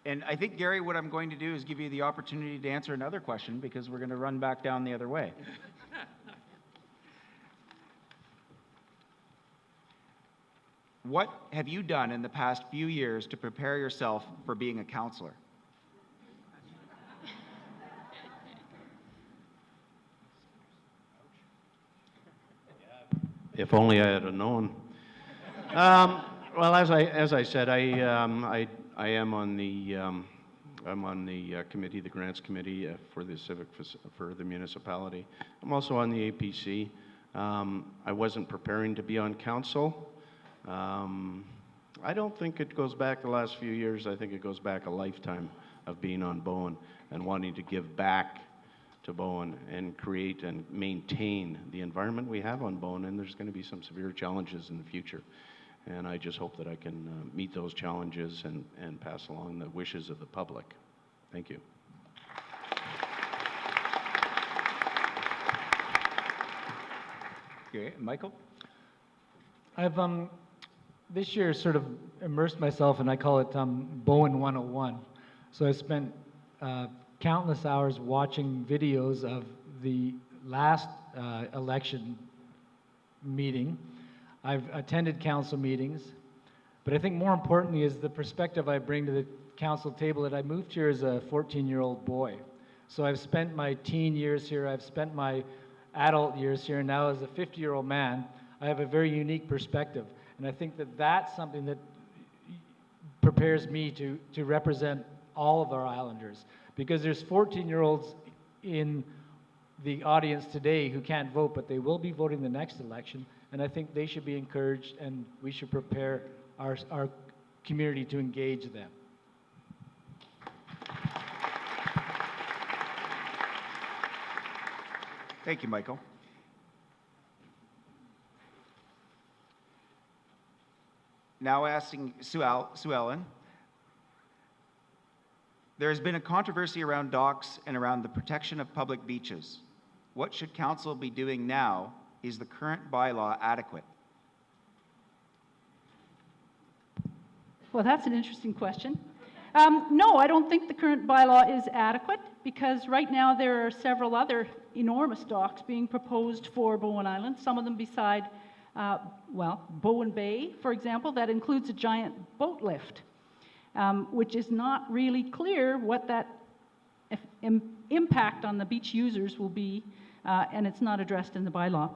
And I think, Gary, what I'm going to do is give you the opportunity to answer another question because we're going to run back down the other way. What have you done in the past few years to prepare yourself for being a councillor? If only I had known. Well, as I said, I am on the I'm on the committee, the grants committee for the for the municipality. I'm also on the APC. I wasn't preparing to be on council. I don't think it goes back the last few years. I think it goes back a lifetime of being on Bowen and wanting to give back to Bowen and create and maintain the environment we have on Bowen. And there's going to be some severe challenges in the future. And I just hope that I can meet those challenges and pass along the wishes of the public. Thank you. Okay, Michael? I've this year sort of immersed myself, and I call it Bowen 101. So I spent countless hours watching videos of the last election meeting. I've attended council meetings, but I think more importantly is the perspective I bring to the council table that I moved here as a 14-year-old boy. So I've spent my teen years here, I've spent my adult years here, and now as a 50-year-old man, I have a very unique perspective. And I think that that's something that prepares me to represent all of our Islanders. Because there's 14-year-olds in the audience today who can't vote, but they will be voting the next election. And I think they should be encouraged, and we should prepare our community to engage them. Thank you, Michael. Now asking Sue Ellen. There has been a controversy around docks and around the protection of public beaches. What should council be doing now? Is the current bylaw adequate? Well, that's an interesting question. No, I don't think the current bylaw is adequate because right now there are several other enormous docks being proposed for Bowen Island, some of them beside, Bowen Bay, for example, that includes a giant boat lift, which is not really clear what that impact on the beach users will be, and it's not addressed in the bylaw.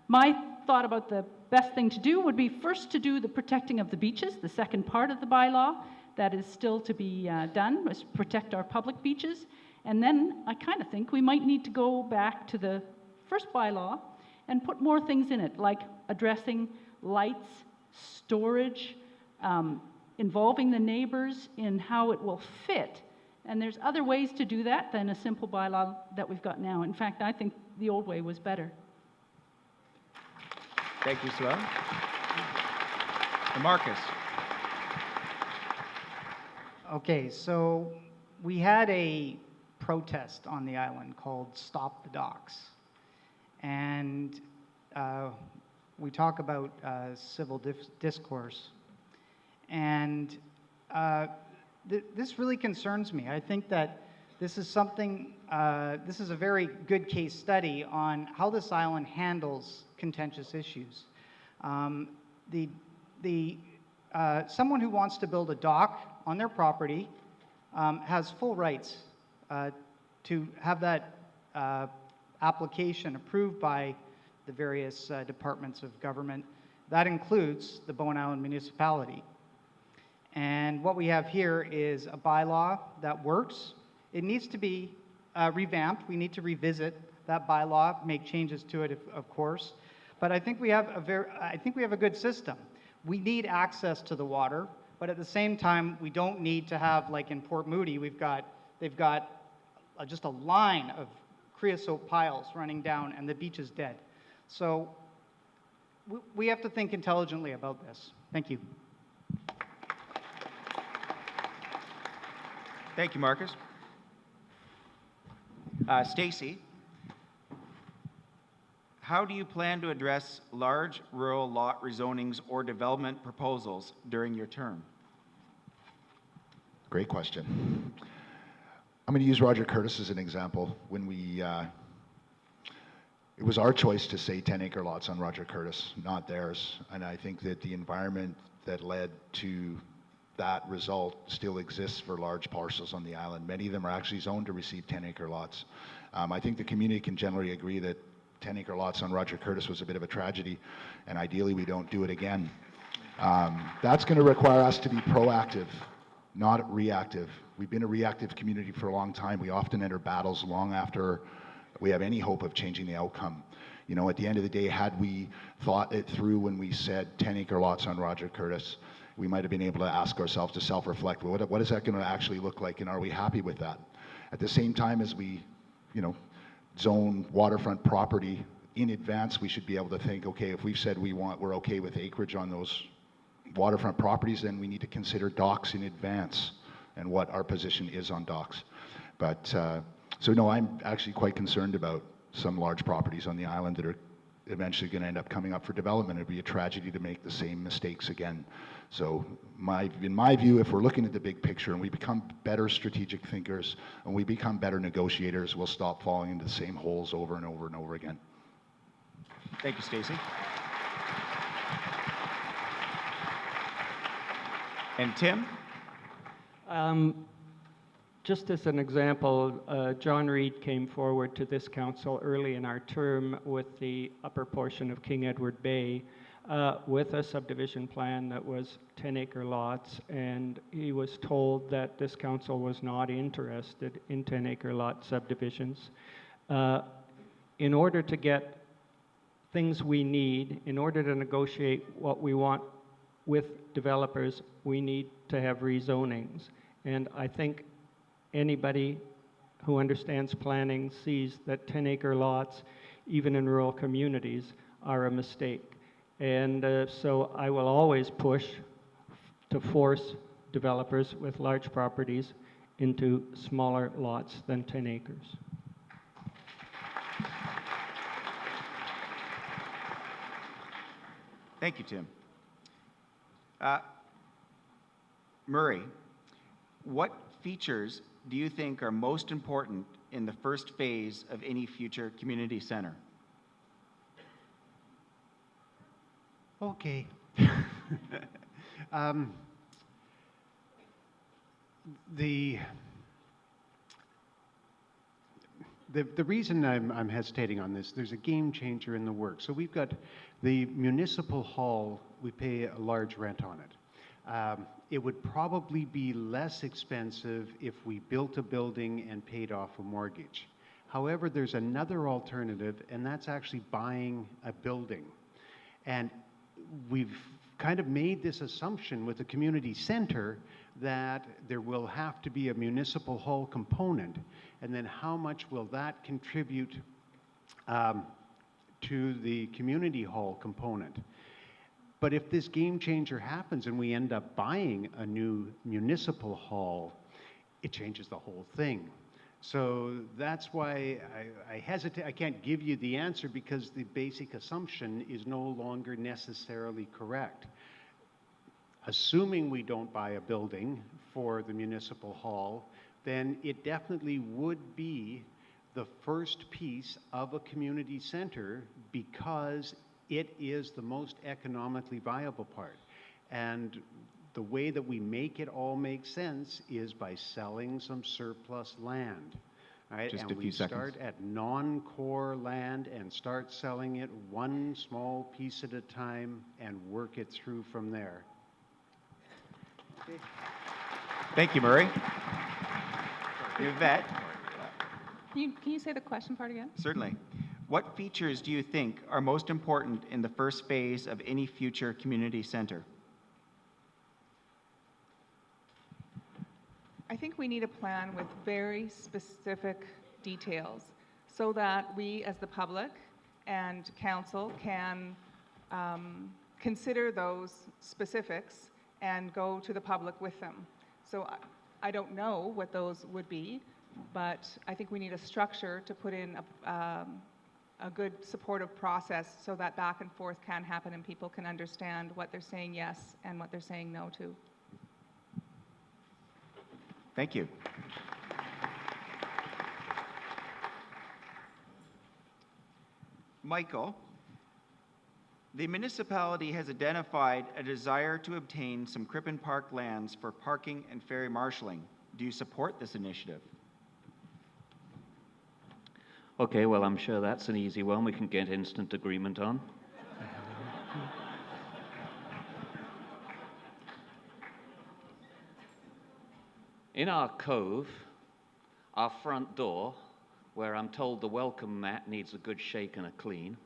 My thought about the best thing to do would be first to do the protecting of the beaches, the second part of the bylaw that is still to be done, is protect our public beaches. And then I kind of think we might need to go back to the first bylaw and put more things in it, like addressing lights, storage, involving the neighbors in how it will fit. And there's other ways to do that than a simple bylaw that we've got now. In fact, I think the old way was better. Thank you, Sue Ellen. And Marcus. Okay, so we had a protest on the island called Stop the Docks. And we talk about civil discourse. And this really concerns me. I think that this is something, this is a very good case study on how this island handles contentious issues. Someone who wants to build a dock on their property has full rights to have that application approved by the various departments of government. That includes the Bowen Island municipality. And what we have here is a bylaw that works. It needs to be revamped. We need to revisit that bylaw, make changes to it, of course. But I think we have a good system. We need access to the water, but at the same time, we don't need to have, like in Port Moody, they've got just a line of creosote piles running down, and the beach is dead. So we have to think intelligently about this. Thank you. Thank you, Marcus. Stacy, how do you plan to address large rural lot rezonings or development proposals during your term? Great question. I'm going to use Roger Curtis as an example. When we, it was our choice to say 10-acre lots on Roger Curtis, not theirs. And I think that the environment that led to that result still exists for large parcels on the island. Many of them are actually zoned to receive 10-acre lots. I think the community can generally agree that 10-acre lots on Roger Curtis was a bit of a tragedy, and ideally we don't do it again. That's going to require us to be proactive, not reactive. We've been a reactive community for a long time. We often enter battles long after we have any hope of changing the outcome. You know, at the end of the day, had we thought it through when we said 10-acre lots on Roger Curtis, we might have been able to ask ourselves to self-reflect, well, what is that going to actually look like, and are we happy with that? At the same time as we, you know, zone waterfront property in advance, we should be able to think, okay, if we've said we're okay with acreage on those waterfront properties, then we need to consider docks in advance and what our position is on docks. But, so no, I'm actually quite concerned about some large properties on the island that are eventually going to end up coming up for development. It'd be a tragedy to make the same mistakes again. So in my view, if we're looking at the big picture and we become better strategic thinkers and we become better negotiators, we'll stop falling into the same holes over and over and over again. Thank you, Stacey. And Tim? Just as an example, John Reid came forward to this council early in our term with the upper portion of King Edward Bay with a subdivision plan that was 10-acre lots, and he was told that this council was not interested in 10-acre lot subdivisions. In order to get things we need, in order to negotiate what we want with developers, we need to have rezonings. And I think anybody who understands planning sees that 10-acre lots, even in rural communities, are a mistake. And so I will always push to force developers with large properties into smaller lots than 10 acres. Thank you, Tim. Murray, what features do you think are most important in the first phase of any future community center? Okay. The reason I'm hesitating on this, there's a game changer in the works. So we've got the municipal hall, we pay a large rent on it. It would probably be less expensive if we built a building and paid off a mortgage. However, there's another alternative, and that's actually buying a building. And we've kind of made this assumption with the community center that there will have to be a municipal hall component, and then how much will that contribute to the community hall component. But if this game changer happens and we end up buying a new municipal hall, it changes the whole thing. So that's why I hesitate. I can't give you the answer because the basic assumption is no longer necessarily correct. Assuming we don't buy a building for the municipal hall, then it definitely would be the first piece of a community center because it is the most economically viable part. And the way that we make it all make sense is by selling some surplus land. Right? Just and a few we seconds. start at non-core land and start selling it one small piece at a time and work it through from there. Thank you, Murray. Yvette? Can you say the question part again? Certainly. What features do you think are most important in the first phase of any future community center? I think we need a plan with very specific details so that we as the public and council can consider those specifics and go to the public with them. So I don't know what those would be, but I think we need a structure to put in a good supportive process so that back and forth can happen and people can understand what they're saying yes and what they're saying no to. Thank you. Michael, the municipality has identified a desire to obtain some Crippen Park lands for parking and ferry marshalling. Do you support this initiative? Okay, well, I'm sure that's an easy one we can get instant agreement on. In our cove, our front door, where I'm told the welcome mat needs a good shake and a clean,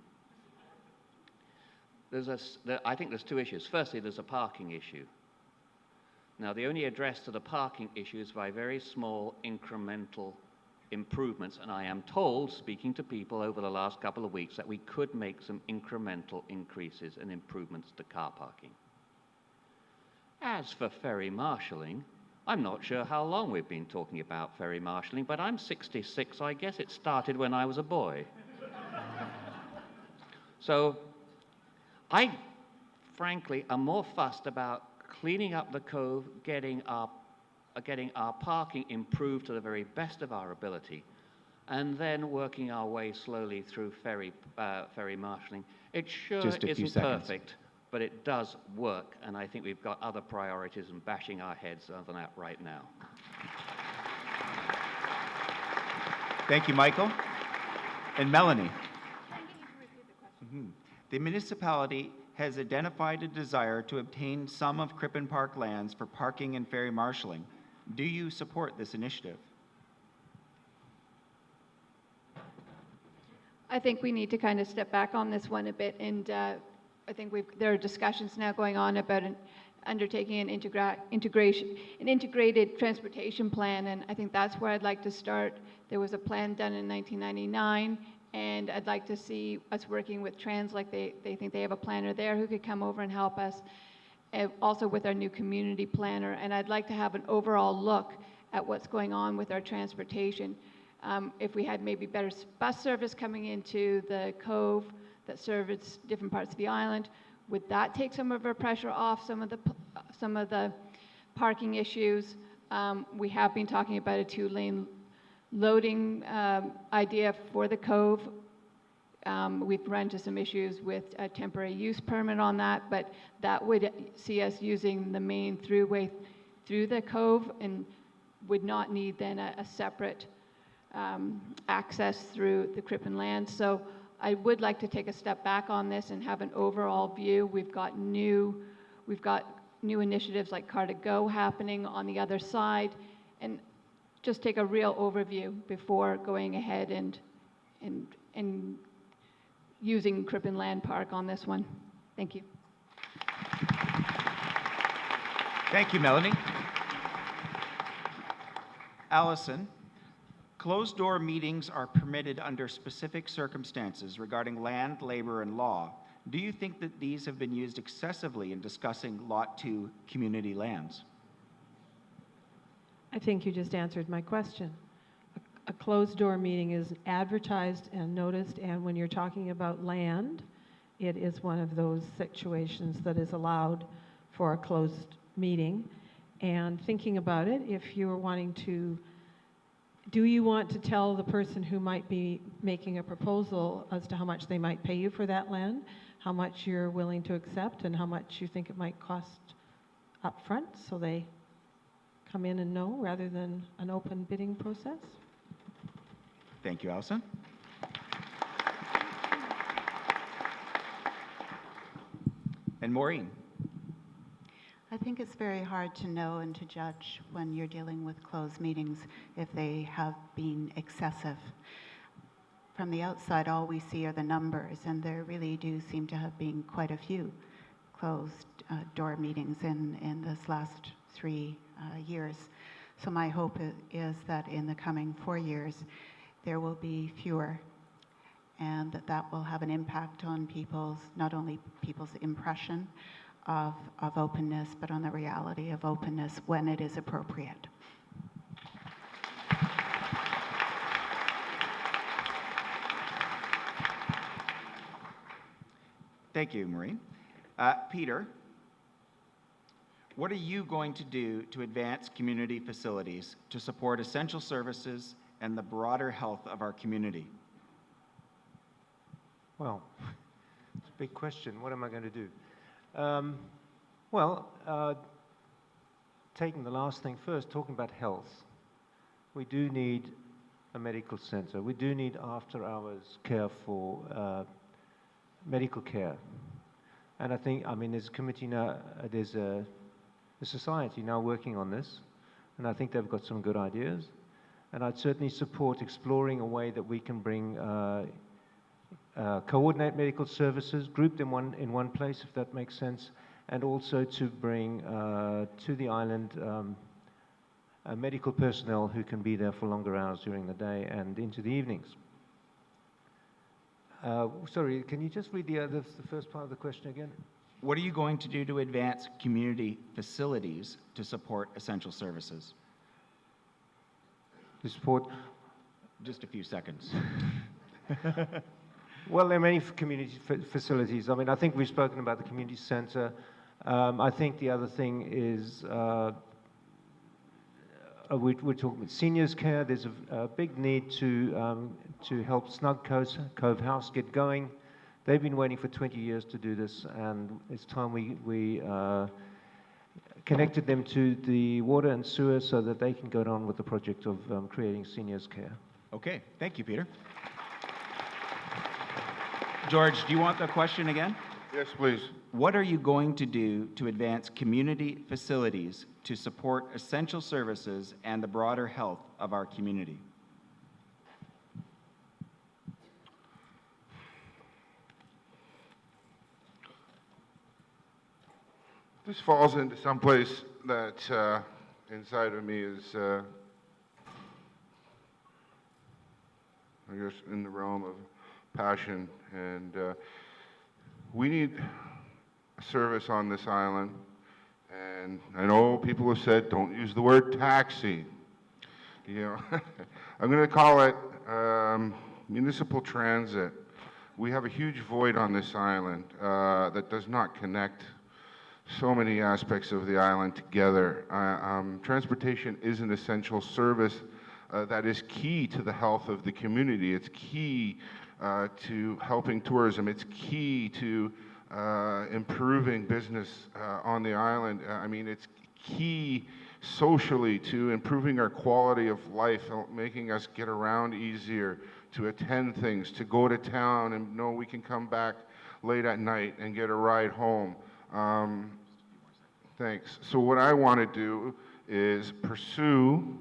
I think there's two issues. Firstly, there's a parking issue. Now, the only address to the parking issue is by very small incremental improvements, and I am told, speaking to people over the last couple of weeks, that we could make some incremental increases and improvements to car parking. As for ferry marshalling, I'm not sure how long we've been talking about ferry marshalling, but I'm 66, so I guess it started when I was a boy. So I, frankly, am more fussed about cleaning up the cove, getting our parking improved to the very best of our ability, and then working our way slowly through ferry marshalling. It sure isn't perfect, but it does work, and I think we've got other priorities and bashing our heads on that right now. Thank you, Michael. And Melanie. The municipality has identified a desire to obtain some of Crippen Park lands for parking and ferry marshalling. Do you support this initiative? I think we need to kind of step back on this one a bit, and I think there are discussions now going on about undertaking an integrated transportation plan, and I think that's where I'd like to start. There was a plan done in 1999, and I'd like to see us working with Trans, like they think they have a planner there who could come over and help us, also with our new community planner, and I'd like to have an overall look at what's going on with our transportation. If we had maybe better bus service coming into the cove that service different parts of the island, would that take some of our pressure off some of the parking issues? We have been talking about a 2-lane loading idea for the cove. We've run into some issues with a temporary use permit on that, but that would see us using the main throughway through the cove and would not need then a separate access through the Crippen land. So I would like to take a step back on this and have an overall view. We've got new initiatives like Car2Go happening on the other side, and just take a real overview before going ahead and using Crippen Land Park on this one. Thank you. Thank you, Melanie. Allison, closed-door meetings are permitted under specific circumstances regarding land, labor, and law. Do you think that these have been used excessively in discussing Lot 2 community lands? I think you just answered my question. A closed-door meeting is advertised and noticed, and when you're talking about land, it is one of those situations that is allowed for a closed meeting. And thinking about it, if you were wanting to, do you want to tell the person who might be making a proposal as to how much they might pay you for that land, how much you're willing to accept, and how much you think it might cost up front, so they come in and know rather than an open bidding process? Thank you, Allison. And Maureen. I think it's very hard to know and to judge when you're dealing with closed meetings if they have been excessive. From the outside, all we see are the numbers, and there really do seem to have been quite a few closed door meetings in this last 3 years. So my hope is that in the coming 4 years, there will be fewer, and that will have an impact on not only people's impression of openness, but on the reality of openness when it is appropriate. Thank you, Maureen. Peter. What are you going to do to advance community facilities to support essential services and the broader health of our community? Well, it's a big question. What am I going to do? Well, taking the last thing first, talking about health. We do need a medical center. We do need after-hours care for medical care. And I think, I mean, there's a committee now, there's a society now working on this, and I think they've got some good ideas. And I'd certainly support exploring a way that we can bring, coordinate medical services, group them in one place, if that makes sense, and also to bring to the island medical personnel who can be there for longer hours during the day and into the evenings. Sorry, can you just read the first part of the question again? What are you going to do to advance community facilities to support essential services? To support? Just a few seconds. Well, there are many community facilities. I mean, I think we've spoken about the community center. I think the other thing is we're talking about seniors care. There's a big need to help Snug Cove House get going. They've been waiting for 20 years to do this, and it's time we connected them to the water and sewer so that they can go on with the project of creating seniors care. Okay, thank you, Peter. George, do you want the question again? Yes, please. What are you going to do to advance community facilities to support essential services and the broader health of our community? This falls into some place that inside of me is, I guess, in the realm of passion. And we need a service on this island. And I know people have said, don't use the word taxi. You know, I'm going to call it municipal transit. We have a huge void on this island that does not connect so many aspects of the island together. Transportation is an essential service that is key to the health of the community. It's key to helping tourism. It's key to improving business on the island. I mean, it's key socially to improving our quality of life, making us get around easier, to attend things, to go to town and know we can come back late at night and get a ride home. Thanks. So what I want to do is pursue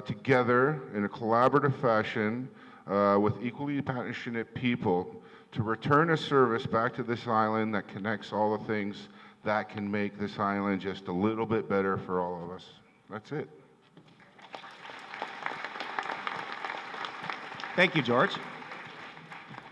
together in a collaborative fashion with equally passionate people to return a service back to this island that connects all the things that can make this island just a little bit better for all of us. That's it. Thank you, George.